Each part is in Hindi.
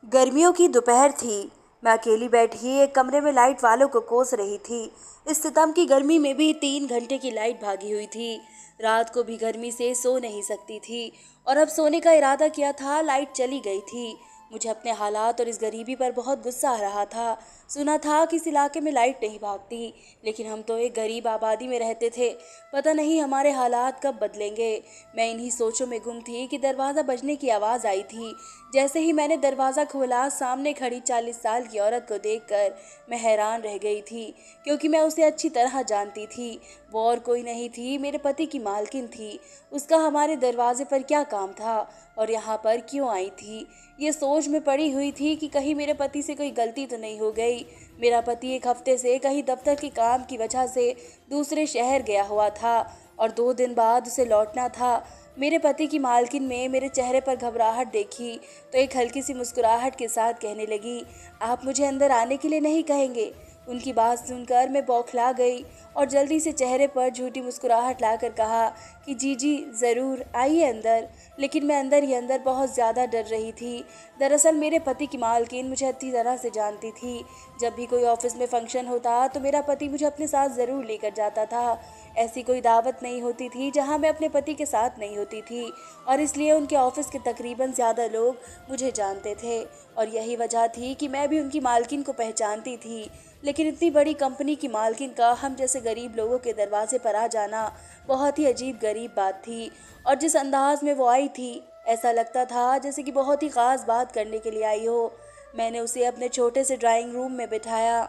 गर्मियों की दोपहर थी। मैं अकेली बैठी एक कमरे में लाइट वालों को कोस रही थी। इस सितम की गर्मी में भी 3 घंटे की लाइट भागी हुई थी। रात को भी गर्मी से सो नहीं सकती थी और अब सोने का इरादा किया था, लाइट चली गई थी। मुझे अपने हालात और इस गरीबी पर बहुत गुस्सा आ रहा था। सुना था कि इस इलाके में लाइट नहीं भागती, लेकिन हम तो एक गरीब आबादी में रहते थे। पता नहीं हमारे हालात कब बदलेंगे। मैं इन्हीं सोचों में गुम थी कि दरवाज़ा बजने की आवाज़ आई थी। जैसे ही मैंने दरवाज़ा खोला, सामने खड़ी 40 साल की औरत को देखकर मैं हैरान रह गई थी, क्योंकि मैं उसे अच्छी तरह जानती थी। वो और कोई नहीं थी, मेरे पति की मालकिन थी। उसका हमारे दरवाजे पर क्या काम था और यहाँ पर क्यों आई थी? ये सोच में पड़ी हुई थी कि कहीं मेरे पति से कोई गलती तो नहीं हो गई। मेरा पति एक हफ्ते से कहीं दफ्तर के काम की वजह से दूसरे शहर गया हुआ था और 2 दिन बाद उसे लौटना था। मेरे पति की मालकिन में मेरे चेहरे पर घबराहट देखी तो एक हल्की सी मुस्कुराहट के साथ कहने लगी, आप मुझे अंदर आने के लिए नहीं कहेंगे? उनकी बात सुनकर मैं बौखला गई और जल्दी से चेहरे पर झूठी मुस्कुराहट लाकर कहा कि जी जी ज़रूर आइए अंदर। लेकिन मैं अंदर ही अंदर बहुत ज़्यादा डर रही थी। दरअसल मेरे पति की मालकिन मुझे अच्छी तरह से जानती थी। जब भी कोई ऑफिस में फंक्शन होता तो मेरा पति मुझे अपने साथ ज़रूर लेकर जाता था। ऐसी कोई दावत नहीं होती थी जहां मैं अपने पति के साथ नहीं होती थी, और इसलिए उनके ऑफिस के तकरीबन ज़्यादा लोग मुझे जानते थे। और यही वजह थी कि मैं भी उनकी मालकिन को पहचानती थी। लेकिन इतनी बड़ी कंपनी की मालकिन का हम जैसे गरीब लोगों के दरवाजे पर आ जाना बहुत ही अजीब गरीब बात थी। और जिस अंदाज में वो आई थी, ऐसा लगता था जैसे कि बहुत ही ख़ास बात करने के लिए आई हो। मैंने उसे अपने छोटे से ड्राइंग रूम में बिठाया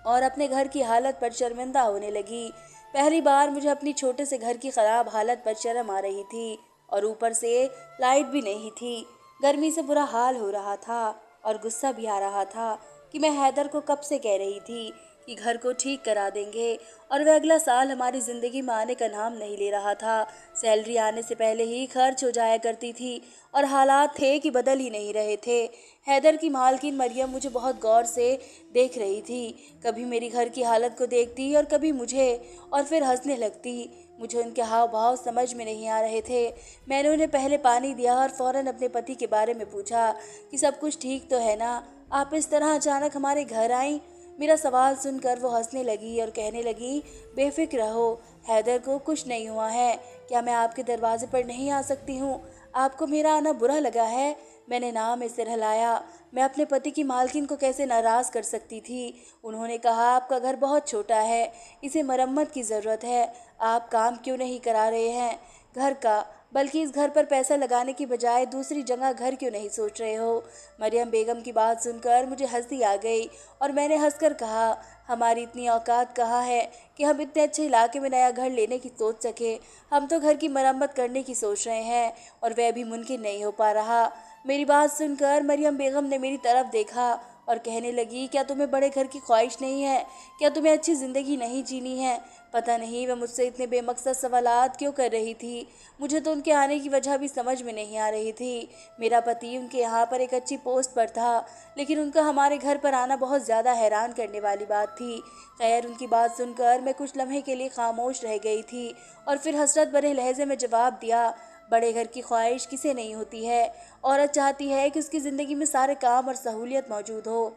और अपने घर की हालत पर शर्मिंदा होने लगी। पहली बार मुझे अपनी छोटे से घर की ख़राब हालत पर शर्म आ रही थी और ऊपर से लाइट भी नहीं थी। गर्मी से बुरा हाल हो रहा था और गुस्सा भी आ रहा था कि मैं हैदर को कब से कह रही थी कि घर को ठीक करा देंगे, और वह अगला साल हमारी ज़िंदगी में आने का नाम नहीं ले रहा था। सैलरी आने से पहले ही खर्च हो जाया करती थी और हालात थे कि बदल ही नहीं रहे थे। हैदर की मालकिन मरियम मुझे बहुत गौर से देख रही थी। कभी मेरी घर की हालत को देखती और कभी मुझे, और फिर हंसने लगती। मुझे उनके हाव भाव समझ में नहीं आ रहे थे। मैंने उन्हें पहले पानी दिया और फौरन अपने पति के बारे में पूछा कि सब कुछ ठीक तो है ना, आप इस तरह अचानक हमारे घर आई? मेरा सवाल सुनकर वो हंसने लगी और कहने लगी, बेफिक्र रहो, हैदर को कुछ नहीं हुआ है। क्या मैं आपके दरवाजे पर नहीं आ सकती हूँ? आपको मेरा आना बुरा लगा है? मैंने नाम में सिर हिलाया। मैं अपने पति की मालकिन को कैसे नाराज़ कर सकती थी? उन्होंने कहा, आपका घर बहुत छोटा है, इसे मरम्मत की ज़रूरत है। आप काम क्यों नहीं करा रहे हैं घर का, बल्कि इस घर पर पैसा लगाने की बजाय दूसरी जगह घर क्यों नहीं सोच रहे हो? मरियम बेगम की बात सुनकर मुझे हंसी आ गई और मैंने हंसकर कहा, हमारी इतनी औकात कहाँ है कि हम इतने अच्छे इलाके में नया घर लेने की सोच सके। हम तो घर की मरम्मत करने की सोच रहे हैं और वह भी मुमकिन नहीं हो पा रहा। मेरी बात सुनकर मरियम बेगम ने मेरी तरफ देखा और कहने लगी, क्या तुम्हें बड़े घर की ख्वाहिश नहीं है? क्या तुम्हें अच्छी ज़िंदगी नहीं जीनी है? पता नहीं वह मुझसे इतने बेमकसद सवालात क्यों कर रही थी। मुझे तो उनके आने की वजह भी समझ में नहीं आ रही थी। मेरा पति उनके यहाँ पर एक अच्छी पोस्ट पर था, लेकिन उनका हमारे घर पर आना बहुत ज़्यादा हैरान करने वाली बात थी। खैर, उनकी बात सुनकर मैं कुछ लम्हे के लिए खामोश रह गई थी और फिर हसरत भरे लहजे में जवाब दिया, बड़े घर की ख्वाहिश किसे नहीं होती है? औरत चाहती है कि उसकी ज़िंदगी में सारे काम और सहूलियत मौजूद हो,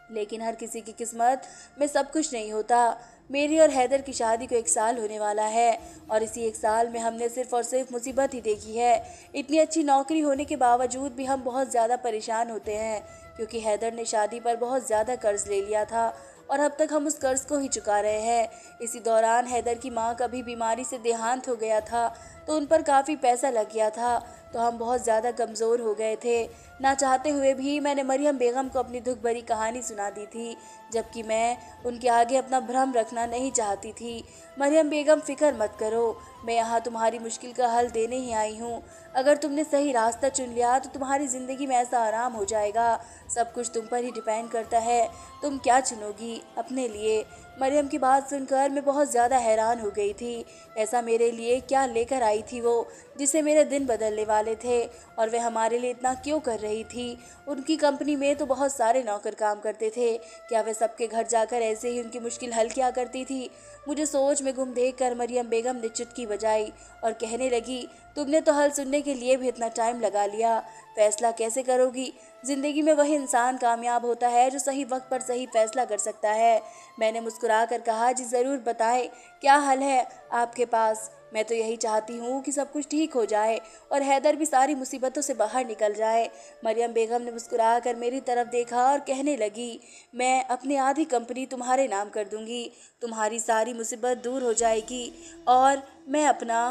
लेकिन हर किसी की किस्मत में सब कुछ नहीं होता। मेरी और हैदर की शादी को 1 साल होने वाला है और इसी 1 साल में हमने सिर्फ और सिर्फ मुसीबत ही देखी है। इतनी अच्छी नौकरी होने के बावजूद भी हम बहुत ज़्यादा परेशान होते हैं, क्योंकि हैदर ने शादी पर बहुत ज़्यादा कर्ज ले लिया था और अब तक हम उस कर्ज को ही चुका रहे हैं। इसी दौरान हैदर की माँ का भी बीमारी से देहांत हो गया था, तो उन पर काफ़ी पैसा लग गया था, तो हम बहुत ज़्यादा कमज़ोर हो गए थे। ना चाहते हुए भी मैंने मरियम बेगम को अपनी दुख भरी कहानी सुना दी थी, जबकि मैं उनके आगे अपना भ्रम रखना नहीं चाहती थी। मरियम बेगम, फ़िक्र मत करो, मैं यहाँ तुम्हारी मुश्किल का हल देने ही आई हूँ। अगर तुमने सही रास्ता चुन लिया तो तुम्हारी ज़िंदगी में ऐसा आराम हो जाएगा। सब कुछ तुम पर ही डिपेंड करता है, तुम क्या चुनोगी अपने लिए। मरियम की बात सुनकर मैं बहुत ज़्यादा हैरान हो गई थी। ऐसा मेरे लिए क्या लेकर आई थी वो, जिसे मेरे दिन बदलने वाले थे, और वह हमारे लिए इतना क्यों कर रही थी? उनकी कंपनी में तो बहुत सारे नौकर काम करते थे, क्या वह सबके घर जाकर ऐसे ही उनकी मुश्किल हल किया करती थी? मुझे सोच में गुम देखकर मरियम बेगम ने चुटकी बजाई और कहने लगी, तुमने तो हल सुनने के लिए भी इतना टाइम लगा लिया, फैसला कैसे करोगी? जिंदगी में वही इंसान कामयाब होता है जो सही वक्त पर सही फैसला कर सकता है। मैंने मुस्कुरा कर कहा, जी ज़रूर बताएं, क्या हाल है आपके पास? मैं तो यही चाहती हूँ कि सब कुछ ठीक हो जाए और हैदर भी सारी मुसीबतों से बाहर निकल जाए। मरियम बेगम ने मुस्कुरा कर मेरी तरफ देखा और कहने लगी, मैं अपनी आधी कंपनी तुम्हारे नाम कर दूंगी, तुम्हारी सारी मुसीबत दूर हो जाएगी और मैं अपना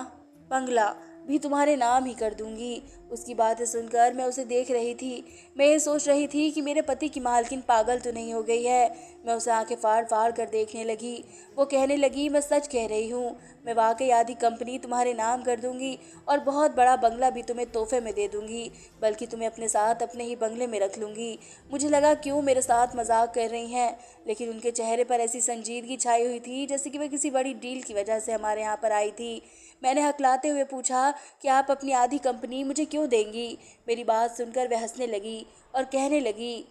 बंगला भी तुम्हारे नाम ही कर दूंगी। उसकी बातें सुनकर मैं उसे देख रही थी। मैं ये सोच रही थी कि मेरे पति की मालकिन पागल तो नहीं हो गई है। मैं उसे आंखें फाड़ फाड़ कर देखने लगी। वो कहने लगी, मैं सच कह रही हूँ, मैं वाकई आधी कंपनी तुम्हारे नाम कर दूंगी और बहुत बड़ा बंगला भी तुम्हें तोहफे में दे दूंगी, बल्कि तुम्हें अपने साथ अपने ही बंगले में रख लूंगी। मुझे लगा क्यों मेरे साथ मजाक कर रही हैं, लेकिन उनके चेहरे पर ऐसी संजीदगी छाई हुई थी जैसे कि वह किसी बड़ी डील की वजह से हमारे यहाँ पर आई थी। मैंने हकलाते हुए पूछा कि आप अपनी आधी कंपनी मुझे क्यों देंगी? मेरी बात सुनकर वह हंसने लगी और कहने लगी,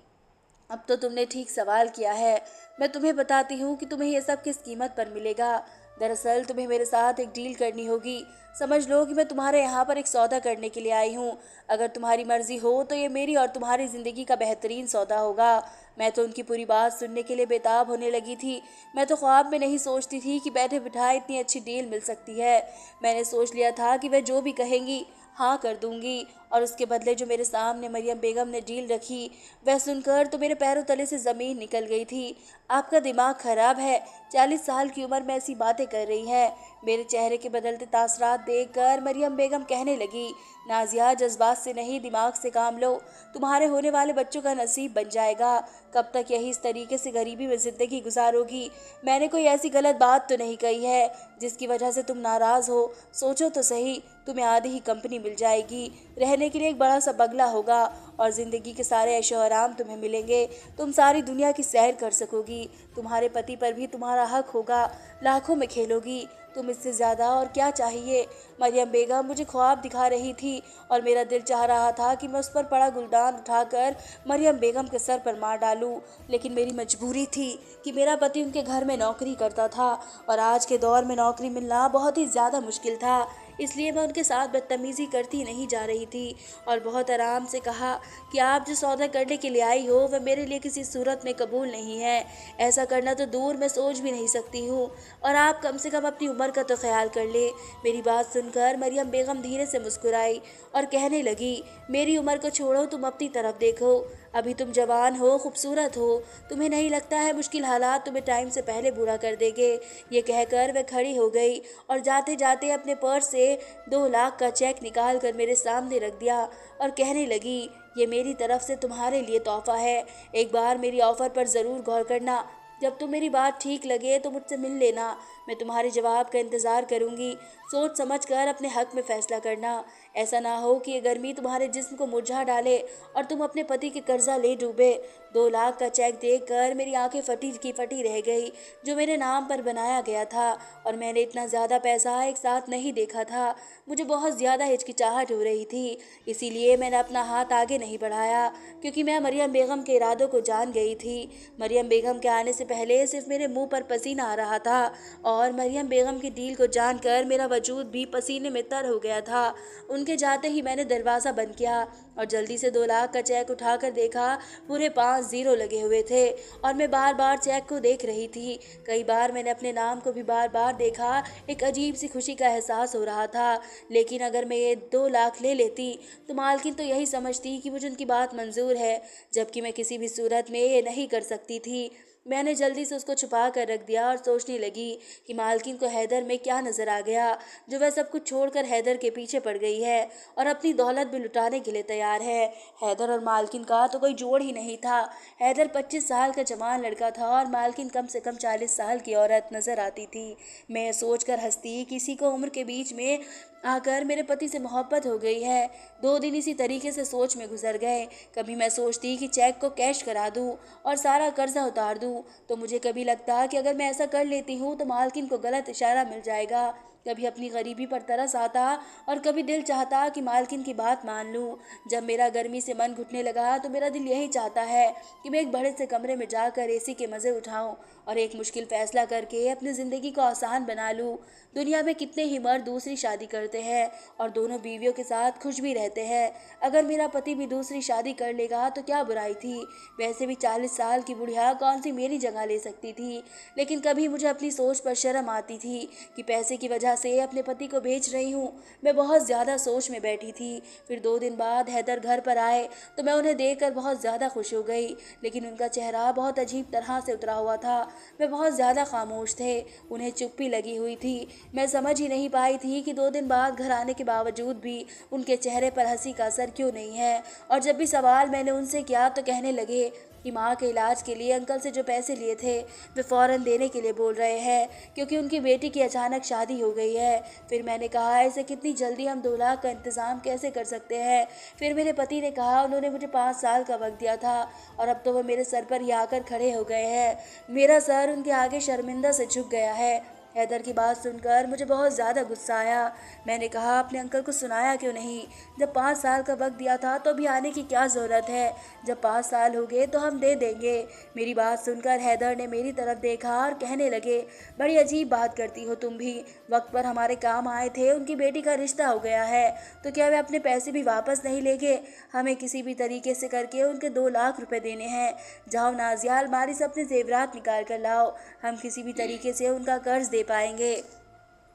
अब तो तुमने ठीक सवाल किया है। मैं तुम्हें बताती हूँ कि तुम्हें यह सब किस कीमत पर मिलेगा। दरअसल तुम्हें मेरे साथ एक डील करनी होगी। समझ लो कि मैं तुम्हारे यहाँ पर एक सौदा करने के लिए आई हूँ। अगर तुम्हारी मर्जी हो तो ये मेरी और तुम्हारी ज़िंदगी का बेहतरीन सौदा होगा। मैं तो उनकी पूरी बात सुनने के लिए बेताब होने लगी थी। मैं तो ख्वाब में नहीं सोचती थी कि बैठे बिठाए इतनी अच्छी डील मिल सकती है। मैंने सोच लिया था कि वह जो भी कहेंगी हाँ कर दूंगी, और उसके बदले जो मेरे सामने मरियम बेगम ने डील रखी, वह सुनकर तो मेरे पैरों तले से ज़मीन निकल गई थी। आपका दिमाग खराब है, 40 साल की उम्र में ऐसी बातें कर रही है। मेरे चेहरे के बदलते तासरात देखकर मरियम बेगम कहने लगी, नाजिया जज्बात से नहीं दिमाग से काम लो, तुम्हारे होने वाले बच्चों का नसीब बन जाएगा। कब तक यही इस तरीके से गरीबी में ज़िंदगी गुजारोगी? मैंने कोई ऐसी गलत बात तो नहीं कही है जिसकी वजह से तुम नाराज़ हो? सोचो तो सही, तुम्हें आधी ही कंपनी मिल जाएगी, रहने के लिए एक बड़ा सा बंगला होगा और ज़िंदगी के सारे ऐशो आराम तुम्हें मिलेंगे। तुम सारी दुनिया की सैर कर सकोगी, तुम्हारे पति पर भी तुम्हारा हक होगा, लाखों में खेलोगी। तुम इससे ज़्यादा और क्या चाहिए? मरियम बेगम मुझे ख्वाब दिखा रही थी और मेरा दिल चाह रहा था कि मैं उस पर पड़ा गुलदान उठाकर मरियम बेगम के सर पर मार डालूं, लेकिन मेरी मजबूरी थी कि मेरा पति उनके घर में नौकरी करता था और आज के दौर में नौकरी मिलना बहुत ही ज़्यादा मुश्किल था। इसलिए मैं उनके साथ बदतमीज़ी करती नहीं जा रही थी और बहुत आराम से कहा कि आप जो सौदा करने के लिए आई हो वह मेरे लिए किसी सूरत में कबूल नहीं है। ऐसा करना तो दूर मैं सोच भी नहीं सकती हूँ, और आप कम से कम अपनी उम्र का तो ख्याल कर ले। मेरी बात सुनकर मरियम बेगम धीरे से मुस्कुराई और कहने लगी, मेरी उम्र को छोड़ो, तुम अपनी तरफ देखो। अभी तुम जवान हो, खूबसूरत हो, तुम्हें नहीं लगता है मुश्किल हालात तुम्हें टाइम से पहले बुरा कर देंगे? ये कहकर वह खड़ी हो गई और जाते जाते अपने पर्स से 2 लाख का चेक निकाल कर मेरे सामने रख दिया और कहने लगी, ये मेरी तरफ से तुम्हारे लिए तोहफा है। एक बार मेरी ऑफ़र पर ज़रूर गौर करना। जब तुम मेरी बात ठीक लगे तो मुझसे मिल लेना। मैं तुम्हारे जवाब का इंतज़ार करूंगी। सोच समझ कर अपने हक में फ़ैसला करना। ऐसा ना हो कि ये गर्मी तुम्हारे जिस्म को मुरझा डाले और तुम अपने पति के कर्जा ले डूबे। 2 लाख का चेक देखकर मेरी आंखें फटी की फटी रह गई, जो मेरे नाम पर बनाया गया था, और मैंने इतना ज़्यादा पैसा एक साथ नहीं देखा था। मुझे बहुत ज़्यादा हिचकिचाहट हो रही थी, इसीलिए मैंने अपना हाथ आगे नहीं बढ़ाया, क्योंकि मैं मरियम बेगम के इरादों को जान गई थी। मरियम बेगम के आने से पहले सिर्फ मेरे मुंह पर पसीना आ रहा था और मरियम बेगम की डील को जानकर मेरा वजूद भी पसीने में तर हो गया था। उनके जाते ही मैंने दरवाज़ा बंद किया और जल्दी से 2 लाख का चेक उठाकर देखा। पूरे 5 जीरो लगे हुए थे और मैं बार बार चेक को देख रही थी। कई बार मैंने अपने नाम को भी बार बार देखा। एक अजीब सी खुशी का एहसास हो रहा था, लेकिन अगर मैं ये 2 लाख ले लेती तो मालकिन तो यही समझती कि मुझे उनकी बात मंजूर है, जबकि मैं किसी भी सूरत में ये नहीं कर सकती थी। मैंने जल्दी से उसको छुपा कर रख दिया और सोचने लगी कि मालकिन को हैदर में क्या नज़र आ गया, जो वह सब कुछ छोड़कर हैदर के पीछे पड़ गई है और अपनी दौलत भी लुटाने के लिए तैयार है। हैदर और मालकिन का तो कोई जोड़ ही नहीं था। हैदर 25 साल का जवान लड़का था और मालकिन कम से कम 40 साल की औरत नज़र आती थी। मैं सोचकर हंसती, किसी को उम्र के बीच में आकर मेरे पति से मोहब्बत हो गई है। 2 दिन इसी तरीके से सोच में गुजर गए। कभी मैं सोचती कि चेक को कैश करा दूं और सारा कर्जा उतार दूं, तो मुझे कभी लगता कि अगर मैं ऐसा कर लेती हूँ तो मालकिन को गलत इशारा मिल जाएगा कभी अपनी गरीबी पर तरस आता और कभी दिल चाहता कि मालकिन की बात मान लूं। जब मेरा गर्मी से मन घुटने लगा तो मेरा दिल यही चाहता है कि मैं एक बड़े से कमरे में जाकर एसी के मज़े उठाऊं और एक मुश्किल फैसला करके अपनी ज़िंदगी को आसान बना लूं। दुनिया में कितने ही मर्द दूसरी शादी करते हैं और दोनों बीवियों के साथ खुश भी रहते हैं। अगर मेरा पति भी दूसरी शादी कर लेगा तो क्या बुराई थी। वैसे भी 40 साल की बुढ़िया कौन सी मेरी जगह ले सकती थी। लेकिन कभी मुझे अपनी सोच पर शर्म आती थी कि पैसे की वजह से अपने पति को बेच रही हूँ। मैं बहुत ज़्यादा सोच में बैठी थी। फिर 2 दिन बाद हैदर घर पर आए तो मैं उन्हें देखकर बहुत ज़्यादा खुश हो गई, लेकिन उनका चेहरा बहुत अजीब तरह से उतरा हुआ था। वे बहुत ज़्यादा खामोश थे, उन्हें चुप्पी लगी हुई थी। मैं समझ ही नहीं पाई थी कि 2 दिन बाद घर आने के बावजूद भी उनके चेहरे पर हंसी का असर क्यों नहीं है। और जब भी सवाल मैंने उनसे किया तो कहने लगे कि माँ के इलाज के लिए अंकल से जो पैसे लिए थे वे फ़ौरन देने के लिए बोल रहे हैं, क्योंकि उनकी बेटी की अचानक शादी हो गई है। फिर मैंने कहा, ऐसे कितनी जल्दी हम 2 लाख का इंतज़ाम कैसे कर सकते हैं। फिर मेरे पति ने कहा उन्होंने मुझे 5 साल का वक्त दिया था और अब तो वो मेरे सर पर ही आकर खड़े हो गए हैं। मेरा सर उनके आगे शर्मिंदा से झुक गया है। हैदर की बात सुनकर मुझे बहुत ज़्यादा गुस्सा आया। मैंने कहा, अपने अंकल को सुनाया क्यों नहीं। जब 5 साल का वक्त दिया था तो अभी आने की क्या ज़रूरत है। जब 5 साल हो गए तो हम दे देंगे। मेरी बात सुनकर हैदर ने मेरी तरफ देखा और कहने लगे, बड़ी अजीब बात करती हो तुम भी। वक्त पर हमारे काम आए थे, उनकी बेटी का रिश्ता हो गया है तो क्या वे अपने पैसे भी वापस नहीं लेंगे। हमें किसी भी तरीके से करके उनके 2 लाख रुपए देने हैं। जाओ नाजिया, अलमारी से अपने जेवरात निकाल कर लाओ। हम किसी भी तरीके से उनका कर्ज दे पाएंगे।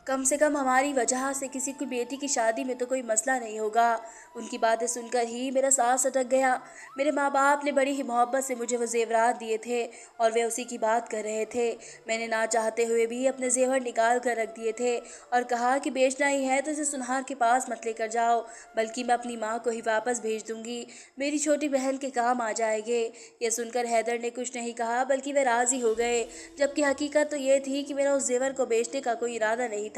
कम से कम हमारी वजह से किसी की बेटी की शादी में तो कोई मसला नहीं होगा। उनकी बातें सुनकर ही मेरा सांस अटक गया। मेरे माँ बाप ने बड़ी ही मोहब्बत से मुझे वो जेवरात दिए थे और वे उसी की बात कर रहे थे। मैंने ना चाहते हुए भी अपने जेवर निकाल कर रख दिए थे और कहा कि बेचना ही है तो इसे सुनहार के पास मत लेकर जाओ, बल्कि मैं अपनी माँ को ही वापस भेज दूंगी। मेरी छोटी बहन के काम आ जाएंगे। यह सुनकर हैदर ने कुछ नहीं कहा, बल्कि वे राज़ी हो गए, जबकि हकीकत तो ये थी कि मेरा उस जेवर को बेचने का कोई इरादा नहीं था।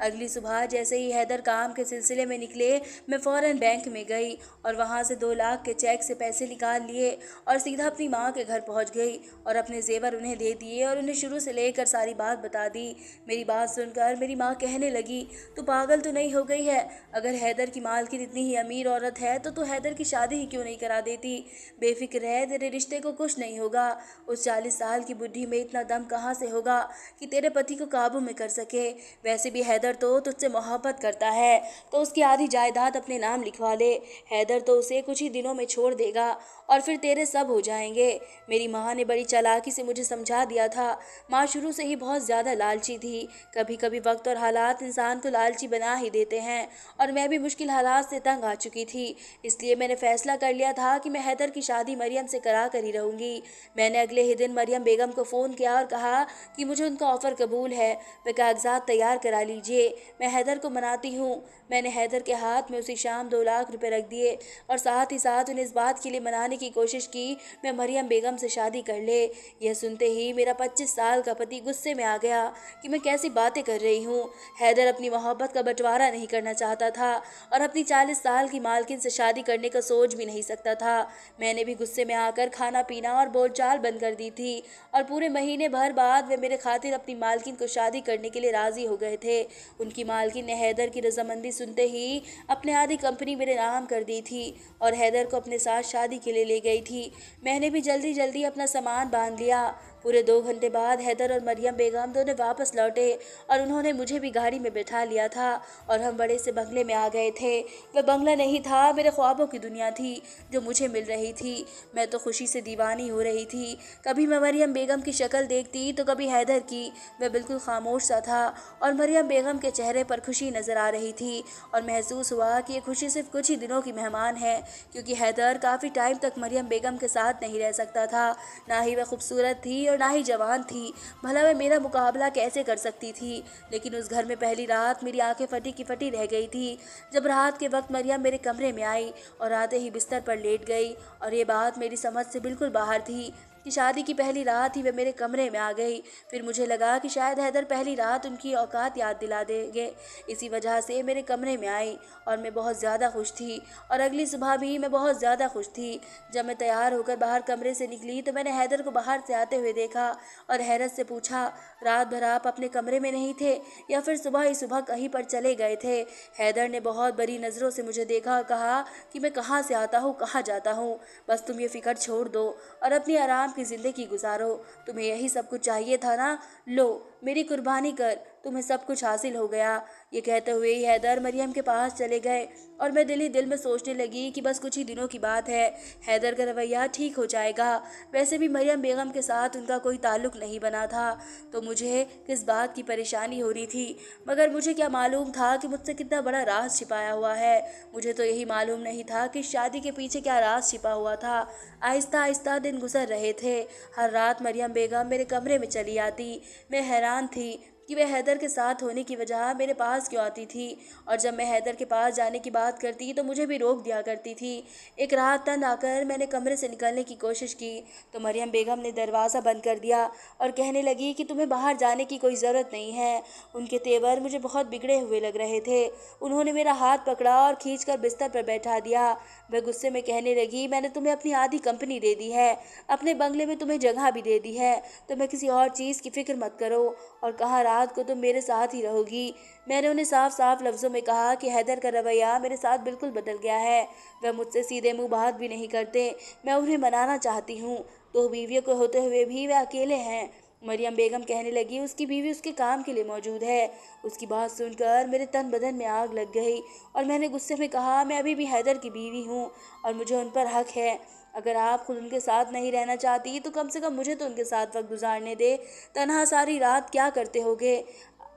अगली सुबह जैसे ही हैदर काम के सिलसिले में निकले, मैं फ़ौरन बैंक में गई और वहाँ से 2 लाख के चेक से पैसे निकाल लिए और सीधा अपनी माँ के घर पहुँच गई और अपने जेवर उन्हें दे दिए और उन्हें शुरू से लेकर सारी बात बता दी। मेरी बात सुनकर मेरी माँ कहने लगी, तू पागल तो नहीं हो गई है। अगर हैदर की मालकिन इतनी ही अमीर औरत है तो तू हैदर की शादी ही क्यों नहीं करा देती। बेफिक्र रह, तेरे रिश्ते को कुछ नहीं होगा। उस 40 साल की बुढ़ी में इतना दम कहाँ से होगा कि तेरे पति को काबू में कर सके। वैसे भी हैदर तो तुझसे मोहब्बत करता है तो उसकी आधी जायदाद अपने नाम लिखवा ले। हैदर तो उसे कुछ ही दिनों में छोड़ देगा और फिर तेरे सब हो जाएंगे। मेरी माँ ने बड़ी चालाकी से मुझे समझा दिया था। माँ शुरू से ही बहुत ज़्यादा लालची थी। कभी कभी वक्त और हालात इंसान को लालची बना ही देते हैं और मैं भी मुश्किल हालात से तंग आ चुकी थी। इसलिए मैंने फैसला कर लिया था कि मैं हैदर की शादी मरियम से करा कर ही रहूँगी। मैंने अगले ही दिन मरियम बेगम को फ़ोन किया और कहा कि मुझे उनका ऑफ़र कबूल है, वे कागजात तैयार करा लीजिए, मैं हैदर को मनाती हूँ। मैंने हैदर के हाथ में उसी शाम 2 लाख रुपए रख दिए और साथ ही साथ उन्हें इस बात के लिए मनाने की कोशिश की मैं मरियम बेगम से शादी कर ले। यह सुनते ही मेरा 25 साल का पति गुस्से में आ गया कि मैं कैसी बातें कर रही हूँ। हैदर अपनी मोहब्बत का बंटवारा नहीं करना चाहता था और अपनी 40 साल की मालकिन से शादी करने का सोच भी नहीं सकता था। मैंने भी गुस्से में आकर खाना पीना और बोलचाल बंद कर दी थी और पूरे महीने भर बाद वे मेरे खातिर अपनी मालकिन को शादी करने के लिए राज़ी हो गए थे। उनकी मालकिन ने हैदर की रजामंदी सुनते ही अपने आधी कंपनी मेरे नाम कर दी थी और हैदर को अपने साथ शादी के लिए ले गई थी। मैंने भी जल्दी जल्दी अपना सामान बांध लिया। पूरे 2 घंटे बाद हैदर और मरियम बेगम दोनों वापस लौटे और उन्होंने मुझे भी गाड़ी में बैठा लिया था और हम बड़े से बंगले में आ गए थे। वह बंगला नहीं था, मेरे ख्वाबों की दुनिया थी जो मुझे मिल रही थी। मैं तो खुशी से दीवानी हो रही थी। कभी मैं मरियम बेगम की शक्ल देखती तो कभी हैदर की। वह बिल्कुल खामोश सा था और मरियम बेगम के चेहरे पर खुशी नज़र आ रही थी और महसूस हुआ कि ये खुशी सिर्फ कुछ ही दिनों की मेहमान है, क्योंकि हैदर काफ़ी टाइम तक मरियम बेगम के साथ नहीं रह सकता था। ना ही वह खूबसूरत थी और ना ही जवान थी, भला वह मेरा मुकाबला कैसे कर सकती थी। लेकिन उस घर में पहली रात मेरी आंखें फटी की फटी रह गई थी। जब रात के वक्त मरियम मेरे कमरे में आई और आते ही बिस्तर पर लेट गई और ये बात मेरी समझ से बिल्कुल बाहर थी। कि शादी की पहली रात ही वे मेरे कमरे में आ गई। फिर मुझे लगा कि शायद हैदर पहली रात उनकी औकात याद दिला देंगे, इसी वजह से मेरे कमरे में आई और मैं बहुत ज़्यादा खुश थी। और अगली सुबह भी मैं बहुत ज़्यादा खुश थी। जब मैं तैयार होकर बाहर कमरे से निकली तो मैंने हैदर को बाहर से आते हुए देखा और हैरत से पूछा, रात भर आप अपने कमरे में नहीं थे या फिर सुबह ही सुबह कहीं पर चले गए थे? हैदर ने बहुत बड़ी नज़रों से मुझे देखा और कहा कि मैं कहाँ से आता हूँ, कहाँ जाता हूँ, बस तुम ये फिक्र छोड़ दो और अपनी आराम की ज़िंदगी गुजारो। तुम्हें यही सब कुछ चाहिए था ना, लो मेरी कुर्बानी कर, तुम्हें सब कुछ हासिल हो गया। ये कहते हुए ही हैदर मरियम के पास चले गए और मैं दिल ही दिल में सोचने लगी कि बस कुछ ही दिनों की बात है, हैदर का रवैया ठीक हो जाएगा। वैसे भी मरियम बेगम के साथ उनका कोई ताल्लुक़ नहीं बना था, तो मुझे किस बात की परेशानी हो रही थी। मगर मुझे क्या मालूम था कि मुझसे कितना बड़ा राज छिपाया हुआ है। मुझे तो यही मालूम नहीं था कि शादी के पीछे क्या राज छिपा हुआ था। आहिस्ता आहिस्ता दिन गुजर रहे थे। हर रात मरियम बेगम मेरे कमरे में चली आती। मैं हैरान थी कि वह हैदर के साथ होने की वजह मेरे पास क्यों आती थी, और जब मैं हैदर के पास जाने की बात करती तो मुझे भी रोक दिया करती थी। एक रात तंग आकर मैंने कमरे से निकलने की कोशिश की तो मरियम बेगम ने दरवाज़ा बंद कर दिया और कहने लगी कि तुम्हें बाहर जाने की कोई ज़रूरत नहीं है। उनके तेवर मुझे बहुत बिगड़े हुए लग रहे थे। उन्होंने मेरा हाथ पकड़ा और खींचकर बिस्तर पर बैठा दिया। वह गुस्से में कहने लगी, मैंने तुम्हें अपनी आधी कंपनी दे दी है, अपने बंगले में तुम्हें जगह भी दे दी है, तुम्हें किसी और चीज़ की फिक्र मत करो, और कहा रात को तुम मेरे साथ ही रहोगी। मैंने उन्हें साफ साफ लफ्ज़ों में कहा कि हैदर का रवैया मेरे साथ बिल्कुल बदल गया है। वह मुझसे सीधे मुंह बात भी नहीं करते। मैं उन्हें मनाना चाहती हूँ, दो बीवियों को होते हुए भी वे अकेले हैं। मरियम बेगम कहने लगी, उसकी बीवी उसके काम के लिए मौजूद है। उसकी बात सुनकर मेरे तन बदन में आग लग गई और मैंने गुस्से में कहा, मैं अभी भी हैदर की बीवी हूँ और मुझे उन पर हक है। अगर आप खुद उनके साथ नहीं रहना चाहती तो कम से कम मुझे तो उनके साथ वक्त गुजारने दे। तन्हा सारी रात क्या करते होगे?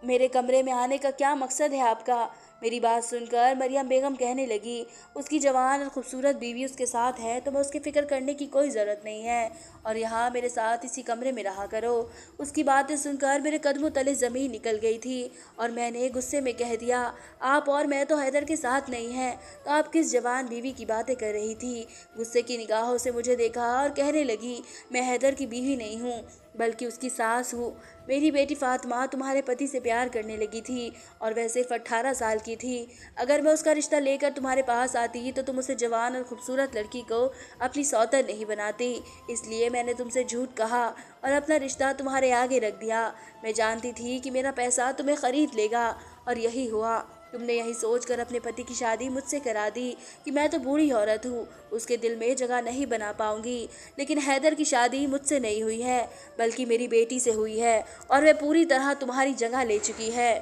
मेरे कमरे में आने का क्या मकसद है आपका? मेरी बात सुनकर मरियम बेगम कहने लगी, उसकी जवान और खूबसूरत बीवी उसके साथ है तो मैं उसकी फ़िक्र करने की कोई ज़रूरत नहीं है, और यहाँ मेरे साथ इसी कमरे में रहा करो। उसकी बातें सुनकर मेरे कदमों तले ज़मीन निकल गई थी और मैंने गुस्से में कह दिया, आप और मैं तो हैदर के साथ नहीं हैं, तो आप किस जवान बीवी की बातें कर रही थी? गुस्से की निगाहों से मुझे देखा और कहने लगी, मैं हैदर की बीवी नहीं हूँ बल्कि उसकी सास हूँ। मेरी बेटी फातिमा तुम्हारे पति से प्यार करने लगी थी और वह सिर्फ 18 साल की थी। अगर मैं उसका रिश्ता लेकर तुम्हारे पास आती तो तुम उसे जवान और खूबसूरत लड़की को अपनी सौतन नहीं बनाती, इसलिए मैंने तुमसे झूठ कहा और अपना रिश्ता तुम्हारे आगे रख दिया। मैं जानती थी कि मेरा पैसा तुम्हें ख़रीद लेगा और यही हुआ। तुमने यही सोचकर अपने पति की शादी मुझसे करा दी कि मैं तो बूढ़ी औरत हूँ, उसके दिल में जगह नहीं बना पाऊंगी। लेकिन हैदर की शादी मुझसे नहीं हुई है बल्कि मेरी बेटी से हुई है और वह पूरी तरह तुम्हारी जगह ले चुकी है।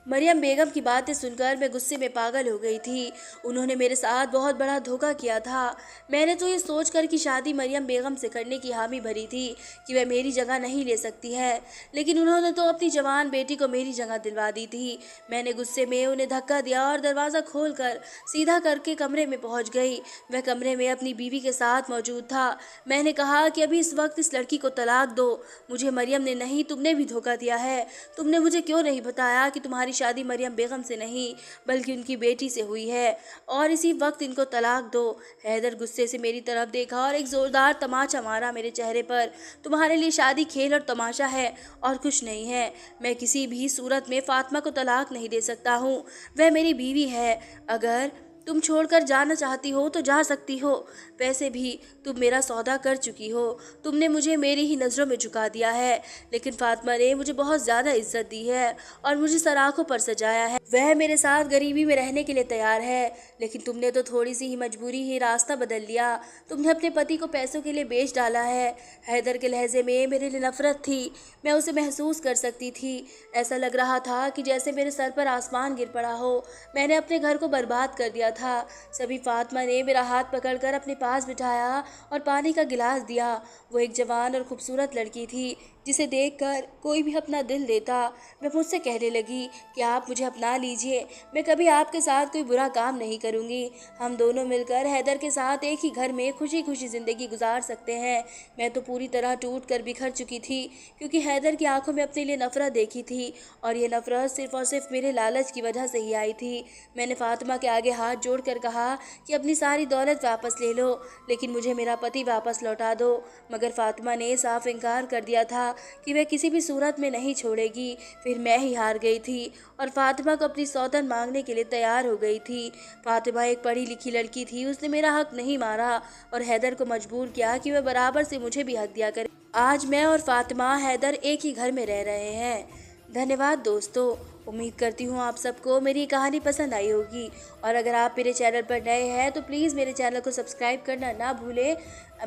मरियम बेगम की बातें सुनकर मैं गुस्से में पागल हो गई थी। उन्होंने मेरे साथ बहुत बड़ा धोखा किया था। मैंने तो ये सोचकर कि शादी मरियम बेगम से करने की हामी भरी थी कि वह मेरी जगह नहीं ले सकती है, लेकिन उन्होंने तो अपनी जवान बेटी को मेरी जगह दिलवा दी थी। मैंने गुस्से में उन्हें धक्का दिया और दरवाज़ा खोलकर सीधा करके कमरे में पहुंच गई। वह कमरे में अपनी बीवी के साथ मौजूद था। मैंने कहा कि अभी इस वक्त इस लड़की को तलाक दो। मुझे मरियम ने नहीं, तुमने भी धोखा दिया है। तुमने मुझे क्यों नहीं बताया कि तुम्हारी शादी मरियम बेगम से नहीं बल्कि उनकी बेटी से हुई है, और इसी वक्त इनको तलाक दो। हैदर गुस्से से मेरी तरफ देखा और एक ज़ोरदार तमाचा मारा मेरे चेहरे पर। तुम्हारे लिए शादी खेल और तमाशा है और कुछ नहीं है। मैं किसी भी सूरत में फातिमा को तलाक नहीं दे सकता हूँ। वह मेरी बीवी है। अगर तुम छोड़कर जाना चाहती हो तो जा सकती हो। वैसे भी तुम मेरा सौदा कर चुकी हो। तुमने मुझे मेरी ही नज़रों में झुका दिया है, लेकिन फातिमा ने मुझे बहुत ज़्यादा इज्जत दी है और मुझे सराखों पर सजाया है। वह मेरे साथ गरीबी में रहने के लिए तैयार है, लेकिन तुमने तो थोड़ी सी ही मजबूरी ही रास्ता बदल लिया। तुमने अपने पति को पैसों के लिए बेच डाला है। हैदर के लहजे में मेरे लिए नफरत थी। मैं उसे महसूस कर सकती थी। ऐसा लग रहा था कि जैसे मेरे सर पर आसमान गिर पड़ा हो। मैंने अपने घर को बर्बाद कर दिया था। सभी फातिमा ने मेरा हाथ पकड़कर अपने पास बिठाया और पानी का गिलास दिया। वो एक जवान और खूबसूरत लड़की थी जिसे देखकर कोई भी अपना दिल देता। मैं मुझसे कहने लगी कि आप मुझे अपना लीजिए, मैं कभी आपके साथ कोई बुरा काम नहीं करूँगी। हम दोनों मिलकर हैदर के साथ एक ही घर में खुशी खुशी ज़िंदगी गुजार सकते हैं। मैं तो पूरी तरह टूट कर बिखर चुकी थी क्योंकि हैदर की आंखों में अपने लिए नफ़रत देखी थी, और ये नफ़रत सिर्फ़ और सिर्फ मेरे लालच की वजह से ही आई थी। मैंने फातिमा के आगे हाथ जोड़कर कहा कि अपनी सारी दौलत वापस ले लो, लेकिन मुझे मेरा पति वापस लौटा दो। मगर फातिमा ने साफ इनकार कर दिया था कि वह किसी भी सूरत में नहीं छोड़ेगी। फिर मैं ही हार गई थी और फातिमा को अपनी सौतन मांगने के लिए तैयार हो गई थी। फातिमा एक पढ़ी लिखी लड़की थी, उसने मेरा हक नहीं मारा और हैदर को मजबूर किया कि वह बराबर से मुझे भी हक दिया करे। आज मैं और फातिमा हैदर एक ही घर में रह रहे हैं। धन्यवाद दोस्तों। उम्मीद करती हूँ आप सबको मेरी कहानी पसंद आई होगी, और अगर आप मेरे चैनल पर नए हैं तो प्लीज़ मेरे चैनल को सब्सक्राइब करना ना भूलें।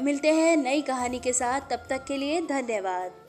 मिलते हैं नई कहानी के साथ, तब तक के लिए धन्यवाद।